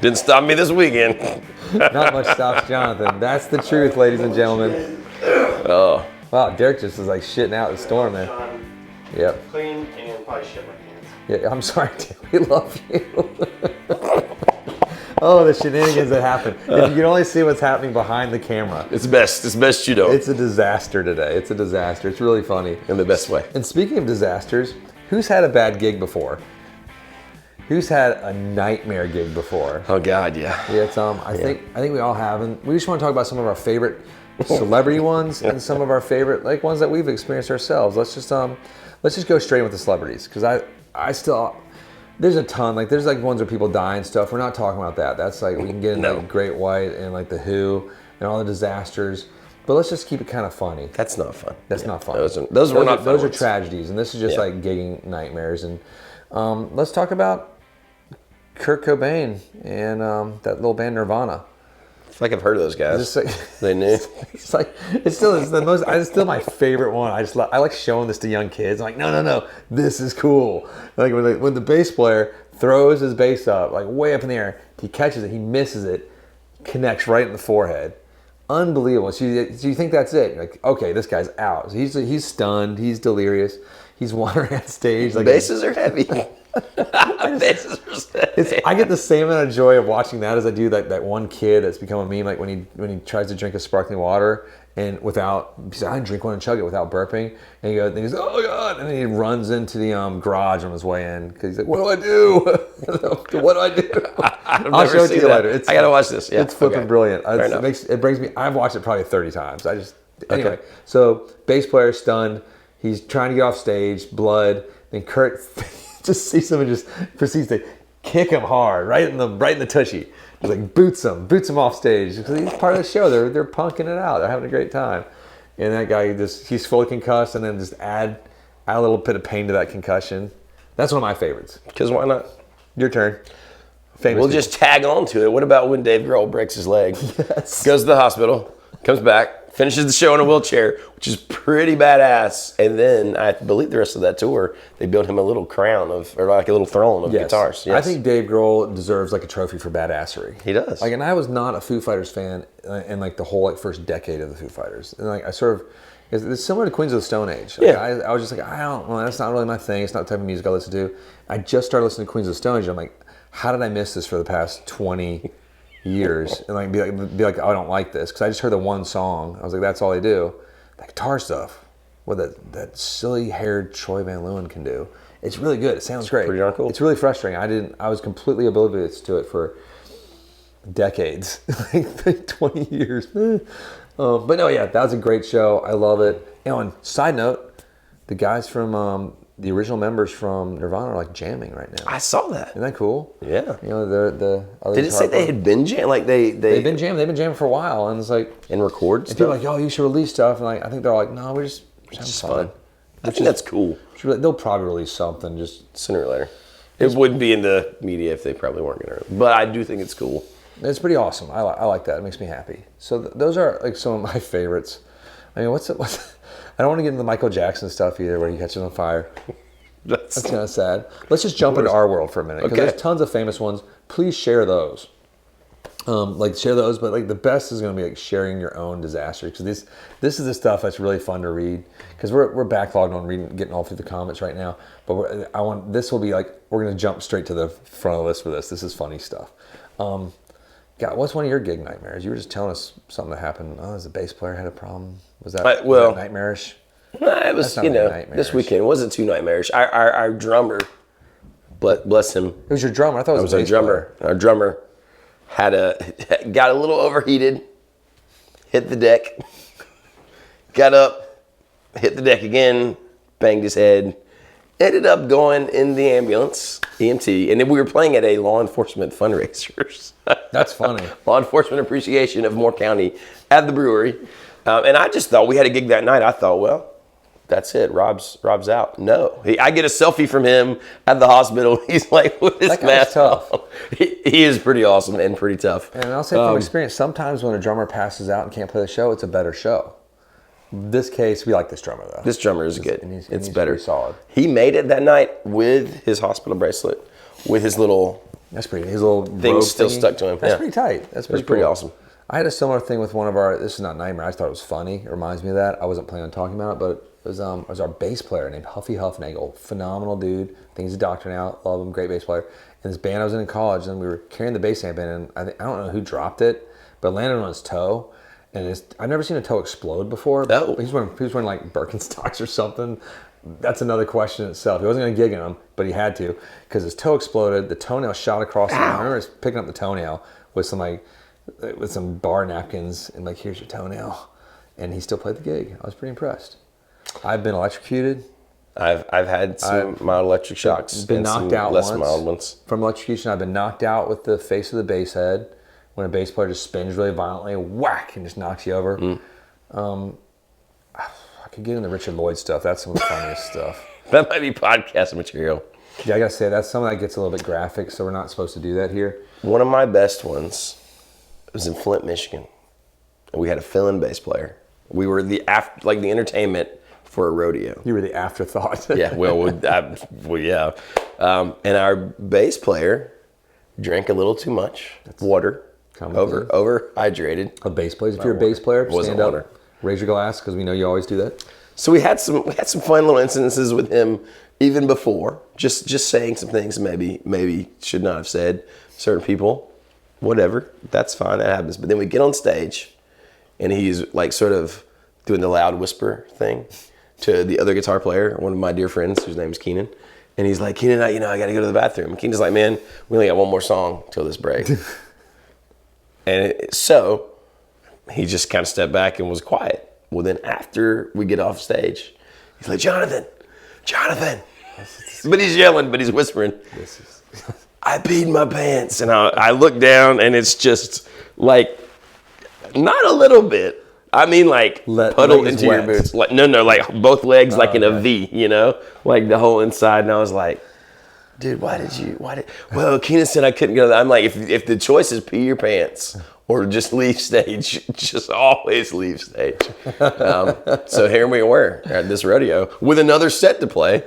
Didn't stop me this weekend. Not much stops Jonathan. That's the truth, ladies and gentlemen. Oh. Wow, Derek just is like shitting out the storm, man. Yep. Clean and probably shit my pants. Yeah, I'm sorry, Tim. We love you. Oh, the shenanigans that happen. If you can only see what's happening behind the camera. It's best you know. It's a disaster today. It's a disaster. It's really funny. In the best way. And speaking of disasters, who's had a bad gig before? Who's had a nightmare gig before? Oh God, yeah. Yeah, Tom. I think we all have, and we just want to talk about some of our favorite celebrity ones and some of our favorite like ones that we've experienced ourselves. Let's just go straight with the celebrities because I still there's a ton like there's like ones where people die and stuff. We're not talking about that. That's like we can get into like Great White and like the Who and all the disasters. But let's just keep it kind of funny. That's not fun. That's not fun. Those are tragedies, and this is just like gigging nightmares. And let's talk about Kurt Cobain and that little band Nirvana. I feel like I've heard of those guys. They knew. It's still my favorite one. I like showing this to young kids. I'm like, no, this is cool. Like when the bass player throws his bass up, like way up in the air, he catches it, he misses it, connects right in the forehead. Unbelievable. So you think that's it? You're like, okay, this guy's out. So he's stunned. He's delirious. He's wandering on stage. Like basses are heavy. I get the same amount of joy of watching that as I do that one kid that's become a meme. Like when he tries to drink a sparkling water and he said, I drink one and chug it without burping. And he goes, oh God! And then he runs into the garage on his way in because he's like, what do I do? What do I do? I'll show it to you later. I gotta watch this. Yeah, it's flipping brilliant. It brings me. I've watched it probably 30 times. Anyway. So bass player stunned. He's trying to get off stage. Blood. Then Kurt just sees him and just proceeds to kick him hard right in the tushy. Just like boots him off stage because he's part of the show. They're punking it out. They're having a great time. And that guy he's fully concussed and then just add a little bit of pain to that concussion. That's one of my favorites. Because why not? Your turn. We'll just tag on to it. What about when Dave Grohl breaks his leg? Yes. Goes to the hospital, comes back, finishes the show in a wheelchair, which is pretty badass. And then I believe the rest of that tour, they built him a little crown or like a little throne of guitars. Yes. I think Dave Grohl deserves like a trophy for badassery. He does. Like, and I was not a Foo Fighters fan in like the whole like first decade of the Foo Fighters. And like I sort of, it's similar to Queens of the Stone Age. Like, I was just like, that's not really my thing. It's not the type of music I listen to. I just started listening to Queens of the Stone Age. And I'm like, how did I miss this for the past 20 years? And like be like, oh, I don't like this because I just heard the one song. I was like, that's all they do. That guitar stuff, what that silly haired Troy Van Leeuwen can do. It's really good. It sounds great. Pretty darn cool. It's really frustrating. I was completely oblivious to it for decades, like 20 years. But no, yeah, that was a great show. I love it. And side note, the guys from the original members from Nirvana are like jamming right now. I saw that. Isn't that cool? Yeah. You know, the other Did it say they had been jamming? Like they've been jamming. They've been jamming for a while, and it's like and record and stuff. people are like, yo, you should release stuff, and like I think they're like, no, we're just it's fun. I think that's cool. They'll probably release something just sooner or later. It wouldn't be in the media if they probably weren't going to. But I do think it's cool. It's pretty awesome. I like that. It makes me happy. So those are like some of my favorites. I mean, what's I don't want to get into the Michael Jackson stuff either, where he catches on fire. That's kind of sad. Let's just jump into our world for a minute because there's tons of famous ones. Please share those. Share those, but like the best is going to be like sharing your own disaster because this is the stuff that's really fun to read because we're backlogged on reading, getting all through the comments right now. But this will be like we're going to jump straight to the front of the list for this. This is funny stuff. God, what's one of your gig nightmares? You were just telling us something that happened. Oh, as a bass player had a problem. Was that nightmarish? It was, this weekend. It wasn't too nightmarish. Our drummer, bless him. It was your drummer? I thought it was a drummer. Our drummer got a little overheated, hit the deck, got up, hit the deck again, banged his head, ended up going in the ambulance, EMT, and then we were playing at a law enforcement fundraiser. That's funny. Law enforcement appreciation of Moore County at the brewery. And I just thought we had a gig that night. I thought, well, that's it. Rob's out. No, I get a selfie from him at the hospital. He's like with his mask tough. He is pretty awesome and pretty tough. And I'll say from experience, sometimes when a drummer passes out and can't play the show, it's a better show. In this case, we like this drummer though. This drummer is good. It's better. Solid. He made it that night with his hospital bracelet, with his little That's pretty. His little thing's still thingy. stuck to him. That's Yeah. pretty tight. That's pretty, pretty cool. awesome. I had a similar thing with one of our. This is not Nightmare. I just thought it was funny. It reminds me of that. I wasn't planning on talking about it, but it was our bass player named Huffy Huffnagel. Phenomenal dude. I think he's a doctor now. Love him. Great bass player. And this band I was in college, and we were carrying the bass amp in, and I don't know who dropped it, but it landed on his toe. And I've never seen a toe explode before. Oh. He was wearing like Birkenstocks or something. That's another question in itself. He wasn't going to gig in them, but he had to because his toe exploded. The toenail shot across. I remember just picking up the toenail with some bar napkins and like, here's your toenail. And he still played the gig. I was pretty impressed. I've been electrocuted. I've had some mild electric shocks. Been knocked out less once. mild ones. From electrocution, I've been knocked out with the face of the bass head when a bass player just spins really violently, whack, and just knocks you over. I could get into Richard Lloyd stuff. That's some of the funniest stuff. That might be podcast material. Yeah, I gotta say, that's something that gets a little bit graphic, so we're not supposed to do that here. One of my best ones was in Flint, Michigan. And we had a fill-in bass player. We were the entertainment for a rodeo. You were the afterthought. Yeah, yeah. And our bass player drank a little too much water, overhydrated. A bass player. If you're a bass player, Wasn't stand up, water. raise your glass, because we know you always do that. So we had some fun little incidences with him even before, just saying some things maybe should not have said. Certain people, whatever, that's fine, that happens. But then we get on stage, and he's like sort of doing the loud whisper thing to the other guitar player, one of my dear friends whose name is Keenan. And he's like, Keenan, I got to go to the bathroom. And Keenan's like, man, we only got one more song till this break. So he just kind of stepped back and was quiet. Well, then after we get off stage, he's like, Jonathan. But he's yelling, but he's whispering, I peed my pants. And I look down, and it's just like, not a little bit. I mean, like, puddled into your boots. Like, no, like both legs, like in a V, like the whole inside. And I was like, dude, why did well, Keenan said I couldn't go. I'm like, if the choice is pee your pants or just leave stage, just always leave stage. So here we were at this rodeo with another set to play.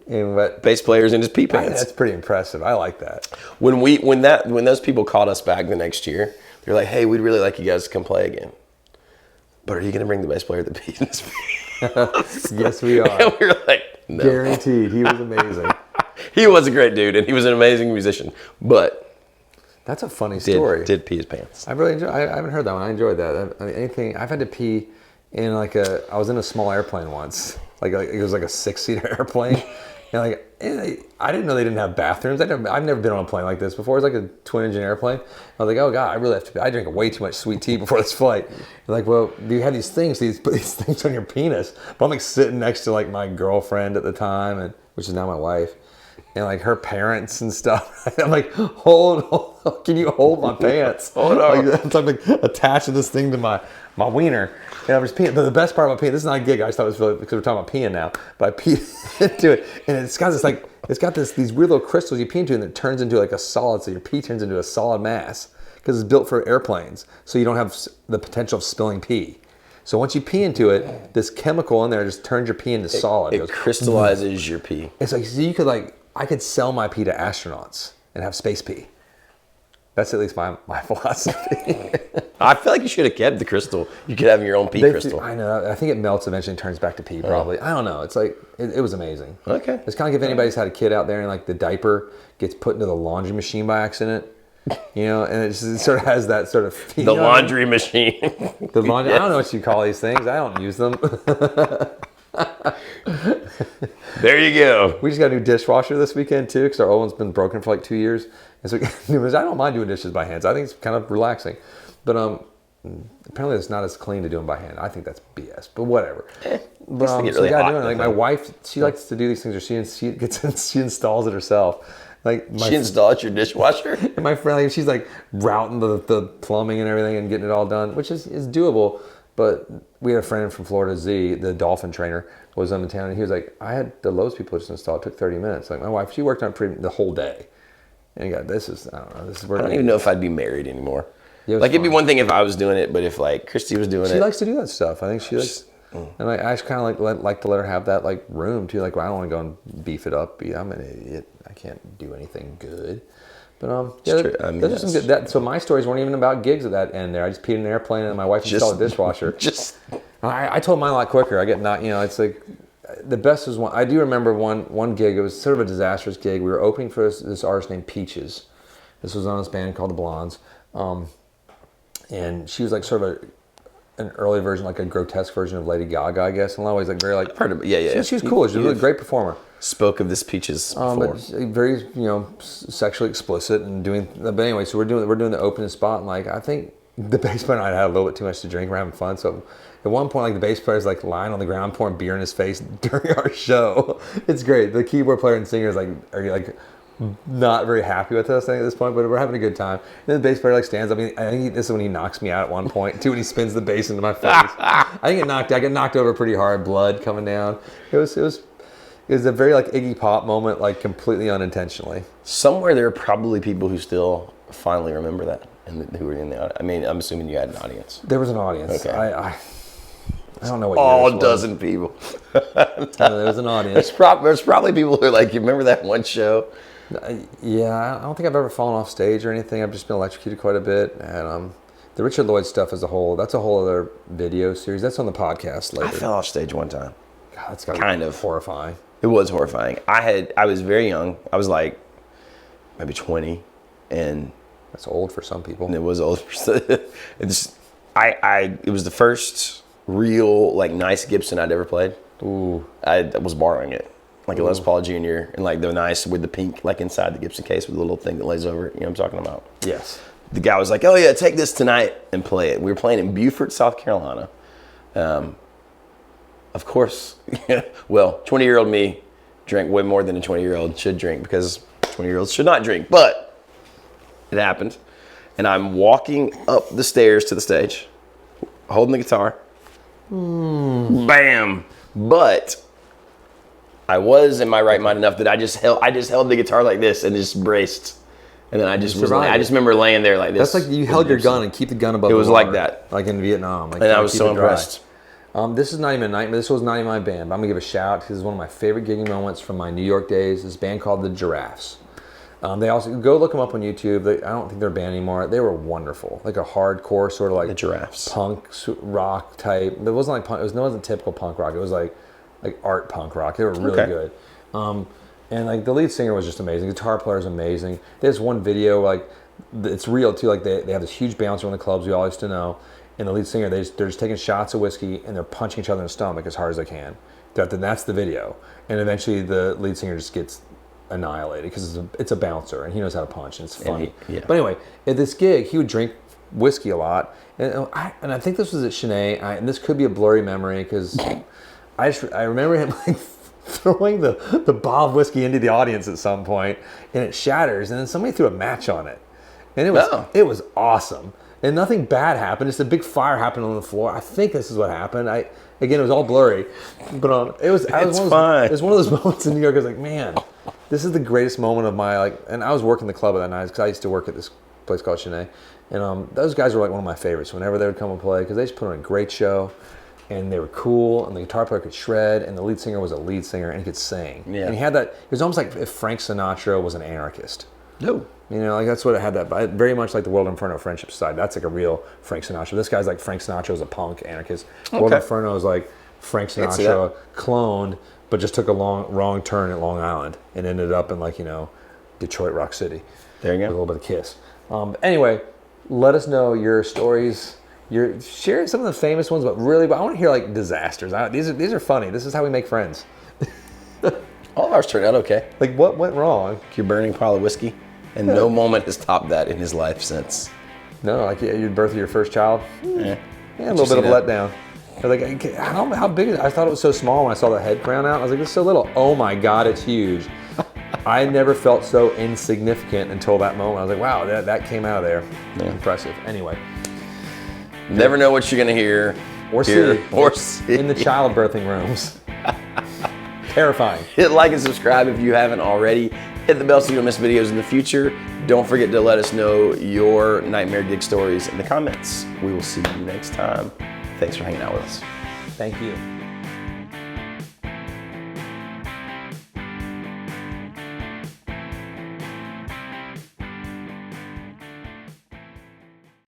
Bass players in his pee pants. That's pretty impressive. I like that. When those people called us back the next year, they're like, hey, we'd really like you guys to come play again. But are you going to bring the bass player that peed in his pants? Yes, we are. And we were like, no. Guaranteed. He was amazing. He was a great dude, and he was an amazing musician. But that's a funny story. Did pee his pants. I haven't heard that one. I enjoyed that. I mean, I've had to pee in I was in a small airplane once. Like it was like a 6-seater airplane. And I didn't know they didn't have bathrooms. I've never been on a plane like this before. It's like a twin-engine airplane. I was like, oh God, I really have to pee. I drink way too much sweet tea before this flight. They're like, well, do you have these things? Put these things on your penis. But I'm like sitting next to like my girlfriend at the time, which is now my wife. And like her parents and stuff. I'm like, hold, can you hold my pants? Hold on. I'm like attaching this thing to my wiener. And I was peeing. But the best part about peeing, this is not a gig. I just thought it was really, because we're talking about peeing now. But I peed into it, and it's got these weird little crystals you pee into, and it turns into like a solid. So your pee turns into a solid mass because it's built for airplanes. So you don't have the potential of spilling pee. So once you pee into it, this chemical in there just turns your pee into solid. It crystallizes your pee. It's like, so I could sell my pee to astronauts and have space pee. That's at least my philosophy. I feel like you should have kept the crystal. You could have your own pee crystal. I know. I think it melts eventually and turns back to pee probably. I don't know. It's like, it was amazing. Okay. It's kind of like if anybody's had a kid out there and like the diaper gets put into the laundry machine by accident, and it sort of has that sort of... The laundry machine. The laundry, yes. I don't know what you call these things. I don't use them. There you go. We just got a new dishwasher this weekend too, because our old one's been broken for like 2 years. And so I don't mind doing dishes by hand. I think it's kind of relaxing. But apparently it's not as clean to do them by hand. I think that's BS, but whatever. But so really hot, like my wife, she likes to do these things, or she installs it herself. Like she installs your dishwasher? And my friend, she's like routing the plumbing and everything and getting it all done, which is doable. But we had a friend from Florida, Z, the dolphin trainer, was in town, and he was like, I had the Lowe's people just install. It took 30 minutes. Like my wife, she worked on it the whole day. And I don't know. I don't even know if I'd be married anymore. Yeah, it'd be one thing if I was doing it, but if like Christy was doing it. She likes to do that stuff. I think she likes, and I just kind of like to let her have that like room too. Like, well, I don't want to go and beef it up. I'm an idiot. I can't do anything good. But yeah, true. I mean, those are some good. So my stories weren't even about gigs at that end there. I just peed in an airplane and my wife installed a dishwasher. I told mine a lot quicker. I get not, it's like the best was one. I do remember one gig. It was sort of a disastrous gig. We were opening for this artist named Peaches. This was on this band called the Blondes, and she was like sort of an early version, like a grotesque version of Lady Gaga, I guess. In a lot of ways, like very like. She was cool. She was a great performer. Spoke of this Peaches before. But very, sexually explicit and doing. But anyway, so we're doing the opening spot, and like I think the bass player and I had a little bit too much to drink. We're having fun, so at one point, like the bass player's like lying on the ground, pouring beer in his face during our show. It's great. The keyboard player and singer is like are like not very happy with us, I think, at this point, but we're having a good time. And then the bass player like stands up. I think this is when he knocks me out at one point too, when he spins the bass into my face. I get knocked over pretty hard, blood coming down. It was a very like Iggy Pop moment, like completely unintentionally. Somewhere there are probably people who still finally remember that and who were in the audience. I mean, I'm assuming you had an audience. There was an audience. Okay. I don't know what all dozen people. There was an audience. There's probably people who are like, you remember that one show? Yeah, I don't think I've ever fallen off stage or anything. I've just been electrocuted quite a bit. And the Richard Lloyd stuff as a whole, that's a whole other video series. That's on the podcast later. I fell off stage one time. God, that's kind of horrifying. It was horrifying. I was very young. I was like maybe 20, and that's old for some people. And it was old. It was the first real like nice Gibson I'd ever played. Ooh. I was borrowing it, like a Les Paul Jr. and like the nice with the pink like inside the Gibson case with the little thing that lays over it. You know what I'm talking about? Yes. The guy was like, "Oh yeah, take this tonight and play it." We were playing in Beaufort, South Carolina. Of course, well, 20-year-old me drank way more than a 20-year-old should drink because 20-year-olds should not drink. But it happened, and I'm walking up the stairs to the stage, holding the guitar. Bam! But I was in my right mind enough that I just held the guitar like this and just braced. And then I just remember laying there like this. That's like you held your gun and keep the gun above the water. It was like that. Like in Vietnam. Like and I was so impressed. This is not even a nightmare. This was not even my band. But I'm going to give a shout out because it's one of my favorite gigging moments from my New York days. This band called the Giraffes. They also, go look them up on YouTube. I don't think they're a band anymore. They were wonderful. Like a hardcore sort of like the Giraffes punk rock type. It wasn't like punk. It wasn't typical punk rock. It was like art punk rock. They were really good. And like the lead singer was just amazing. The guitar player is amazing. There's one video, like it's real too. Like they have this huge bouncer in the clubs we all used to know. And the lead singer, they're just taking shots of whiskey and they're punching each other in the stomach as hard as they can. That's the video. And eventually the lead singer just gets annihilated because it's a bouncer and he knows how to punch and it's funny. But anyway, at this gig, he would drink whiskey a lot. And I think this was at Chennai. And this could be a blurry memory because I remember him like throwing the bottle of whiskey into the audience at some point, and it shatters, and then somebody threw a match on it, and it was awesome, and nothing bad happened. Just a big fire happened on the floor. I think this is what happened. Again, it was all blurry, but it was one of those moments in New York. I was like, man, this is the greatest moment of my like. And I was working the club at that night because I used to work at this place called Chennai, and those guys were like one of my favorites. Whenever they would come and play, because they just put on a great show. And they were cool, and the guitar player could shred, and the lead singer was a lead singer, and he could sing. Yeah. And he had that, it was almost like if Frank Sinatra was an anarchist. No. Like that's what it had that, very much like the World Inferno Friendship Society. That's like a real Frank Sinatra. This guy's like Frank Sinatra was a punk anarchist. Okay. World Inferno is like Frank Sinatra cloned, but just took a wrong turn at Long Island and ended up in Detroit Rock City. There you go. With a little bit of Kiss. Anyway, let us know your stories. You're sharing some of the famous ones, but I want to hear like disasters. These are funny. This is how we make friends. All of ours turned out okay. Like what went wrong? Your burning pile of whiskey, and no moment has topped that in his life since. No, like you'd birth your first child. Yeah, a little bit of a letdown. Like how big is it? I thought it was so small when I saw the head crown out. I was like, it's so little. Oh my God, it's huge. I never felt so insignificant until that moment. I was like, wow, that came out of there. Yeah. Impressive. Anyway. Never know what you're going to hear or see in the childbirthing rooms. Terrifying. Hit like and subscribe if you haven't already. Hit the bell so you don't miss videos in the future. Don't forget to let us know your nightmare gig stories in the comments. We will see you next time. Thanks for hanging out with us. Thank you.